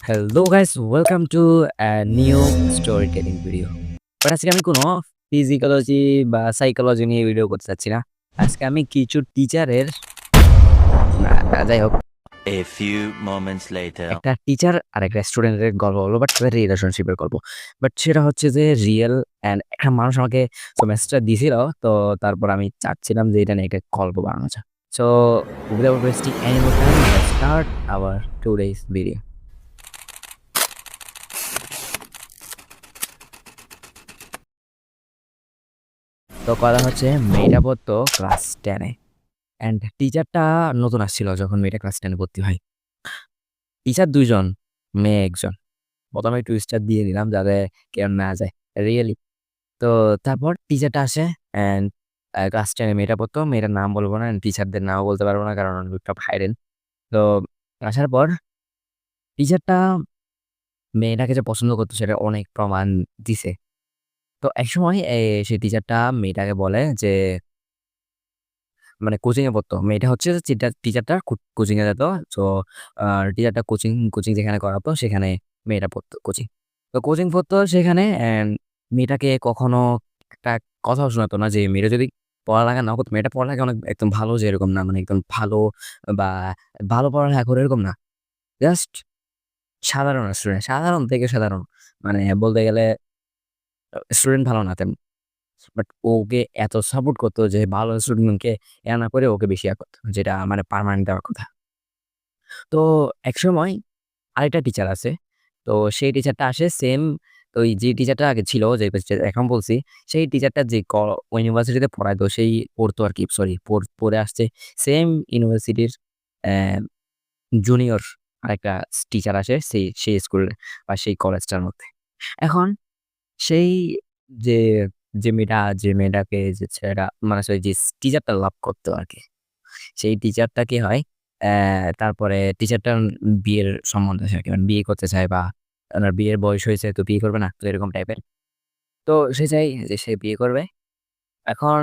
Hello guys, welcome to new story telling video. But আজকে আমি কোনো ফিজিওলজি বা সাইকোলজি নিয়ে ভিডিও করতে চাচ্ছি না। আজকে আমি কিছু টিচারের যাই হোক, A few moments later. একটা টিচার আর একটা স্টুডেন্টের গল্প বলবো, বাট তাদের রিলেশনশিপের গল্প। বাট সেটা হচ্ছে যে রিয়েল অ্যান্ড একটা মানুষ আমাকে সেমেস্টার দিছিল, তো তারপর আমি চাচ্ছিলাম যে এটা নিয়ে একটা গল্প বানানো যায়। So without wasting any more time, let's start our today's video. তো কথা হচ্ছে মেয়েটা পড়তো ক্লাস 10 এ অ্যান্ড টিচারটা নতুন আসছিল যখন মেয়েটা ক্লাস 10 এ ভর্তি হয়। টিচার ২ জন, মেয়ে ১ জন। ১ম এ টুইস্টটা দিয়ে দিলাম যাতে কেউ না যায়। রিয়েলি। তো তারপর টিচারটা আসে অ্যান্ড ক্লাস 10 এ মেয়েটা পড়তো। মেয়েটার নাম বলব না, টিচারদের নামও বলতে পারব না কারণ সব হাইডেন। তো আসার পর টিচারটা মেয়েটাকে যে পছন্দ করতো সেটা অনেক প্রমাণ দিছে। তো একসময় সেই টিচারটা মেয়েটাকে বলে যে মানে কোচিং এ পড়তো। মেয়েটা হচ্ছে যে টিচারটা কোচিং এ যেত। সো আ টিচারটা কোচিং যেখানে করাতো সেখানে মেয়েটা পড়তো কোচিং। তো কোচিং পড়তো সেখানে অ্যান্ড মেয়েটাকে কখনো একটা কথাও শোনাতো না যে মেয়েটা যদি পড়ালেখা নাও করতো, মেয়েটা পড়ালেখা অনেক একদম ভালো যে এরকম না, মানে একদম ভালো বা ভালো পড়ালেখা করে এরকম না। জাস্ট সাধারণ স্টুডেন্ট, সাধারণ থেকে সাধারণ। মানে বলতে গেলে স্টুডেন্ট ভালো না তেমন। বাট ওকে এত সাপোর্ট করতো যে ভালো স্টুডেন্টকে না করে ওকে বেশি করতো। যেটা মানে পার্মানেন্ট দেওয়ার কথা। তো একসময় আরেকটা টিচার আছে। তো সেই টিচারটা আসে সেম ওই যে টিচারটা আগে ছিল, যে এখন বলছি, সেই টিচারটা যে ইউনিভার্সিটিতে পড়াইতো সেই পড়তো আরকি, সরি পড়ে আসছে সেম ইউনিভার্সিটির অ্যা জুনিয়র আরেকটা টিচার আসে সেই স্কুল বা সেই কলেজটার মধ্যে। এখন সেই যে, যে মেয়েটাকে যে ছেলেটা মানে সরি যে টিচারটা লাভ করতো আরকি। সেই টিচারটা কি হয় তারপরে টিচারটার বিয়ের সম্বন্ধ আছে আরকি। মানে বিয়ে করতে চায় বা উনার বিয়ের বয়স হয়েছে তো বিয়ে করবে না? তো এরকম টাইপের। তো সে চায় যে সে বিয়ে করবে। এখন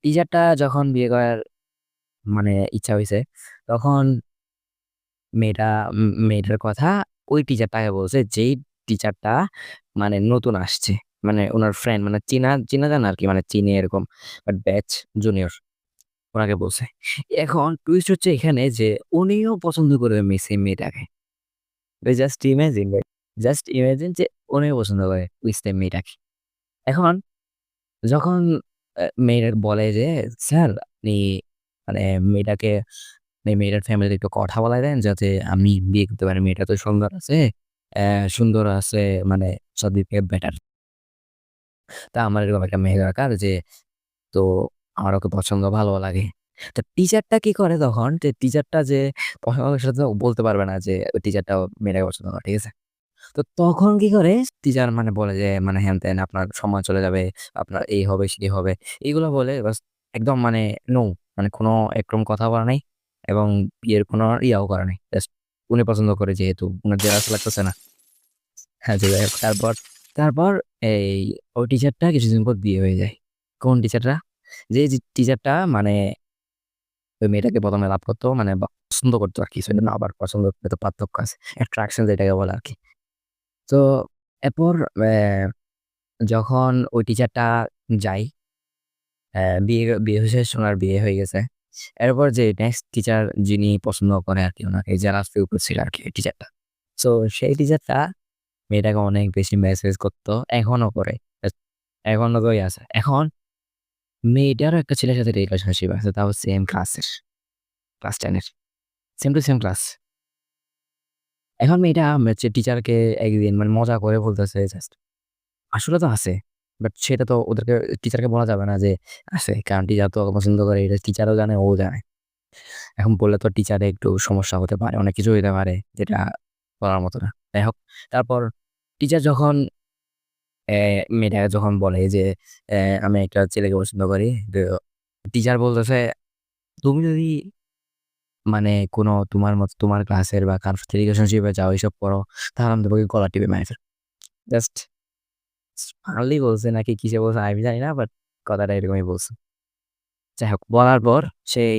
টিচারটা যখন বিয়ে করার মানে ইচ্ছা হইছে, তখন মেয়েটার কথা ওই টিচারটাকে বলছে যেই টিচারটা মানে নতুন আসছে। মানে উনার ফ্রেন্ড মানে চিনা জানা আরকি, মানে চিনে এরকম বাট ব্যাচ জুনিয়র উনাকে বলছে। এখন টুইস্ট হচ্ছে এখানে যে উনিও পছন্দ করে সেম মেয়েটাকে। ভাই জাস্ট ইমাজিন ভাই। জাস্ট ইমাজিন যে উনিও পছন্দ করে ওই সেম মেয়েটাকে। এখন যখন মেয়েটা বলে যে, "স্যার আপনি মানে মেয়েটাকে মেয়েটার ফ্যামিলিতে একটু কথা বলায় দেন যাতে আমি বিয়ে করতে পারি। মেয়েটা তো সুন্দর আছে মানে সব দিক থেকে বেটার। তা আমার এরকম একটা মেয়ে দরকার যে তো আমার ওকে পছন্দ ভালোও লাগে।" তো টিচারটা কি করে তখন, যে টিচারটা যে পছন্দ করে সেটা তো বলতে পারবে না যে ওই টিচারটাও মেয়েটাকে পছন্দ করে। ঠিক আছে? তো তখন কি করে টিচার মানে বলে যে মানে হ্যান-ত্যান আপনার সময় চলে যাবে, আপনার এই হবে, সেই হবে। এগুলো বলে বাস একদম মানে নো, মানে কোনো একদম কথা বলা নাই এবং বিয়ের কোনো ইয়াও করা নাই। জাস্ট উনি পছন্দ করে যেহেতু উনার জেলাস লাগতেছে না। হ্যাঁ, যে যাই হোক তারপর এই ওই টিচারটা কিছুদিন পর বিয়ে হয়ে যায়। কোন টিচারটা? যে টিচারটা মানে ওই মেয়েটাকে ১ম এ লাভ করতো মানে বা পছন্দ করতো আরকি। সেটা না আবার পছন্দের ভেতর পার্থক্য আছে। অ্যাট্রাকশন যেটাকে বলে আরকি। তো এরপর যখন ওই টিচারটা যায়, বিয়ে হয়েছে, সোনার বিয়ে হয়ে গেছে। এরপর যে নেক্সট টিচার যিনি পছন্দ করে আরকি উনাকে জেলাস ফিল করছিল আরকি ওই টিচারটা। সো সেই টিচারটা মেয়েটাকে অনেক বেশি মেসেজ করতো। এখনো করে। জাস্ট এখনো করেই আছে। এখন মেয়েটারও একটা ছেলের সাথে রিলেশনশিপ আছে। তাও সেম ক্লাসের। ক্লাস 10 এর। Same to same class. এখন মেয়েটা হচ্ছে টিচারকে একদিন মানে মজা করে বলতেছে জাস্ট, আসলে তো আছে। বাট সেটা তো ওদেরকে টিচারকে বলা যাবে না যে আছে। কারণ টিচার তো ওকে পছন্দ করে এটা টিচারও জানে, ও জানে। এখন বললে তো টিচারের একটু সমস্যা হতে পারে। অনেক কিছু হইতে পারে যেটা বলার মতো না। যাই হোক, তারপর টিচার যখন মেয়েটাকে যখন বলে যে আমি একটা ছেলেকে পছন্দ করি। তো টিচার বলতেছে, "তুমি যদি মানে কোনো তোমার মতো তোমার ক্লাসের বা কারো সাথে রিলেশনশিপ এ যাও, এসব করো, তাহলে আমি তোমাকে গলা টিপে মেরে ফেলব।" জাস্ট ফানলি বলছে নাকি কিসে বলছে আমি জানি না। বাট কথাটা এরকমই বলছে। যাই হোক, বলার পর সেই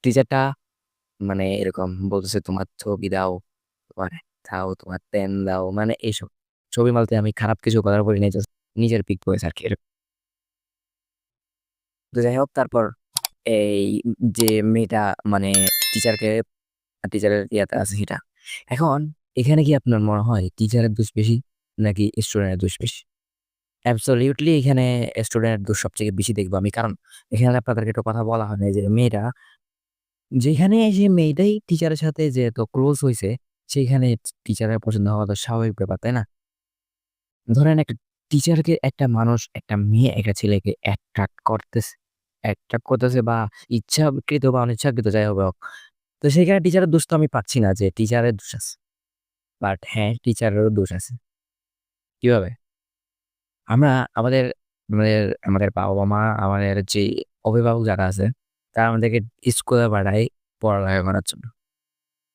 টিচারটা মানে এরকম বলতেছে, "তোমার ছবি দাও, তোমার খাও, তোমার তেন দাও, মানে এইসব। ছবি বলতে আমি খারাপ কিছু কথা বলি নাই, জাস্ট নিজের পিক বলেছে আরকি এরকম। তো যাই হোক তারপর এই যে মেয়েটা মানে টিচারকে টিচারের ইয়াতে আছে সেটা। এখন এখানে কি আপনার মনে হয় টিচারের দোষ বেশি নাকি স্টুডেন্টের দোষ বেশি? অ্যাবসোলিউটলি এখানে স্টুডেন্টের দোষ সবথেকে বেশি দেখবো আমি। কারণ এখানে আপনাদেরকে একটা কথা বলা হয় নাই যে মেয়েটা যেখানে যে মেয়েটাই টিচারের সাথে যে এত ক্লোজ হইছে, সেইখানে টিচারের পছন্দ হওয়া তো স্বাভাবিক ব্যাপার, তাই না? ধরেন একটা টিচারকে একটা মানুষ, একটা মেয়ে একটা ছেলেকে অ্যাট্রাক্ট করতেছে বা ইচ্ছাকৃত বা অনিচ্ছাকৃত যাই হোক। তো সেখানে টিচারের দোষ তো আমি পাচ্ছি না যে টিচারের দোষ আছে। বাট হ্যাঁ, টিচারেরও দোষ আছে। কিভাবে? আমরা আমাদের আমাদের আমাদের বাবা-মা, আমাদের যে অভিভাবক যারা আছে, তারা আমাদেরকে স্কুলে পাঠায় পড়ালেখা করার জন্য।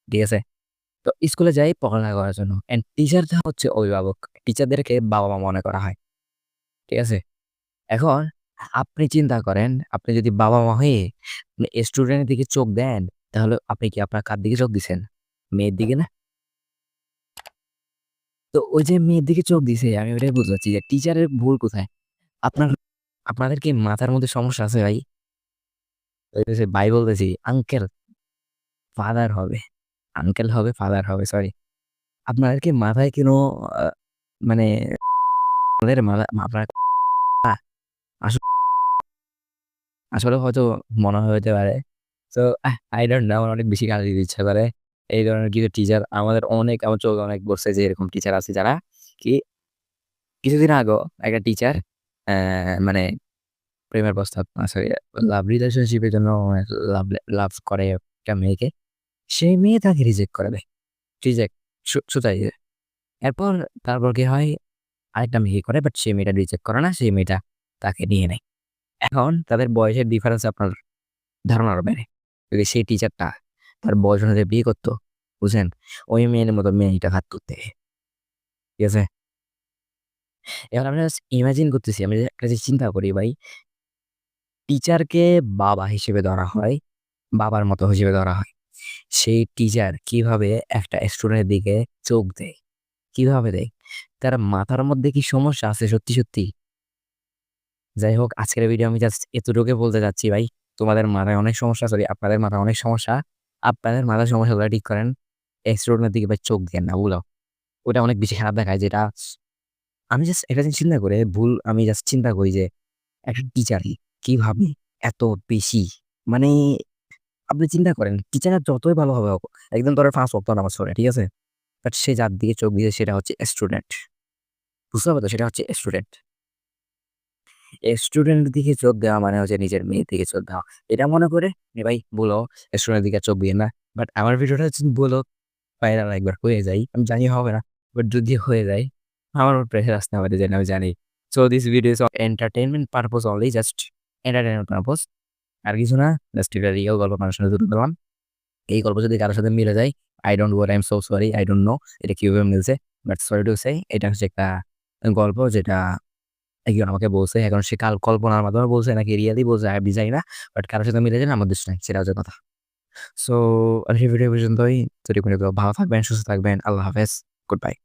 ঠিক আছে? তো স্কুলে যাই পড়ালেখা করার জন্য। অ্যান্ড টিচারটা হচ্ছে অভিভাবক। টিচারদেরকে বাবা-মা মনে করা হয়। ঠিক আছে? এখন আপনি চিন্তা করেন, আপনি যদি বাবা-মা হয়ে স্টুডেন্টের দিকে চোখ দেন, তাহলে আপনি কি আপনার কার দিকে চোখ দিছেন? মেয়ের দিকে না? তো ওই যে মেয়ের দিকে চোখ দিছে, আমি ওইটাই বুঝতে চাচ্ছি যে টিচারের ভুল কোথায়? আপনার আপনাদের কি মাথার মধ্যে সমস্যা আছে ভাই? বলতেছে ভাই বলতেছি, আঙ্কেল ফাদার হবে। আঙ্কেল হবে, ফাদার হবে, সরি। আপনাদের কি মাথায় কোনো আ মানে আপনাদের আপনার আ আস আসলে হয়তো মনে হইতে পারে। সো I don't know, আমার অনেক বেশি গালি দিতে ইচ্ছা করে। এই ধরনের কিছু টিচার আমাদের অনেক আমার চোখে অনেক পড়ছে যে এরকম টিচার আছে যারা কি কিছুদিন আগেও একটা টিচার মানে প্রেমের প্রস্তাব সরি লাভ রিলেশনশিপ এর জন্য লাভ করে একটা মেয়েকে। সেই মেয়ে তাকে রিজেক্ট করে দেয়। রিজেক্ট শুধাই দেয়। এরপর তারপর কি হয়? আরেকটা মেয়ে করে বাট সেই মেয়েটা রিজেক্ট করে না। সেই মেয়েটা তাকে নিয়ে নেয়। এখন তাদের বয়সের ডিফারেন্স আপনার ধারণার বাইরে। যদি সেই টিচারটা তার বয়স অনুযায়ী বিয়ে করত, বুঝছেন? ওই মেয়ের মতো মেয়েটা ঘাত করতে। ঠিক আছে? এবার আমি জাস্ট ইমাজিন করতেছি, আমি একটা জিনিস চিন্তা করি ভাই, টিচারকে বাবা হিসেবে ধরা হয়, বাবার মতো হিসেবে ধরা হয়। সেই টিচার কিভাবে একটা স্টুডেন্টের দিকে চোখ দেয়? কিভাবে দেয়? তার মাথার মধ্যে কি সমস্যা আছে সত্যি, সত্যি? যাই হোক আজকের ভিডিও আমি জাস্ট এতটুকুই বলতে চাচ্ছি ভাই, তোমাদের মাথায় অনেক সমস্যা, সরি আপনাদের মাথায় অনেক সমস্যা। আপনাদের মাথার সমস্যাগুলো ঠিক করেন। স্টুডেন্টের দিকে ভাই চোখ দিয়েন না, বুঝলো? ওটা অনেক বেশি খারাপ দেখায় যেটা আমি জাস্ট একটা জিনিস চিন্তা করে আমি জাস্ট চিন্তা করি যে একটা টিচার কিভাবে এত বেশি মানে আপনি চিন্তা করেন টিচার যতই ভালো হবে হোক, একদম ধরেন ৫ ওয়াক্ত নামাজ পড়ে, ঠিক আছে? বাট সে যার দিকে চোখ দিয়েছে সেটা হচ্ছে স্টুডেন্ট। বুঝতে হবে তো? সেটা হচ্ছে স্টুডেন্ট। স্টুডেন্টের দিকে চোখ দেওয়া মানে হচ্ছে নিজের মেয়ের দিকে চোখ দেওয়া। এটা মনে করে ভাই বলো স্টুডেন্টের দিকে চোখ দিয়েন না। বাট আমার ভিডিওটা হচ্ছে বলো ভাইরাল একবার হয়ে যায়। আমি জানি হবে না। বাট যদি হয়ে যায় আমার উপর প্রেশার আসতে পারে যেটা আমি জানি। So this video is entertainment purpose only, just entertainment purpose, আর কিছু না। জাস্ট এটা রিয়াল গল্প মানুষের সাথে তুলে ধরলাম। এই গল্প যদি কারো সাথে মিলে যায়, I don't worry, I'm so sorry, I don't know এটা কিভাবে মিলছে। বাট সরি টু সে এটা হচ্ছে একটা গল্প যেটা একজন আমাকে বলছে। এখন সে কল্পনার মাধ্যমে বলছে নাকি রিয়ালি বলছে আমি জানি না। বাট কারো সাথে মিলে যায় না আমার দোষ নাই। সেটা হচ্ছে কথা। সো আজকের ভিডিও পর্যন্তই। ততক্ষণ ভালো থাকবেন, সুস্থ থাকবেন। আল্লাহ হাফেজ। Good bye.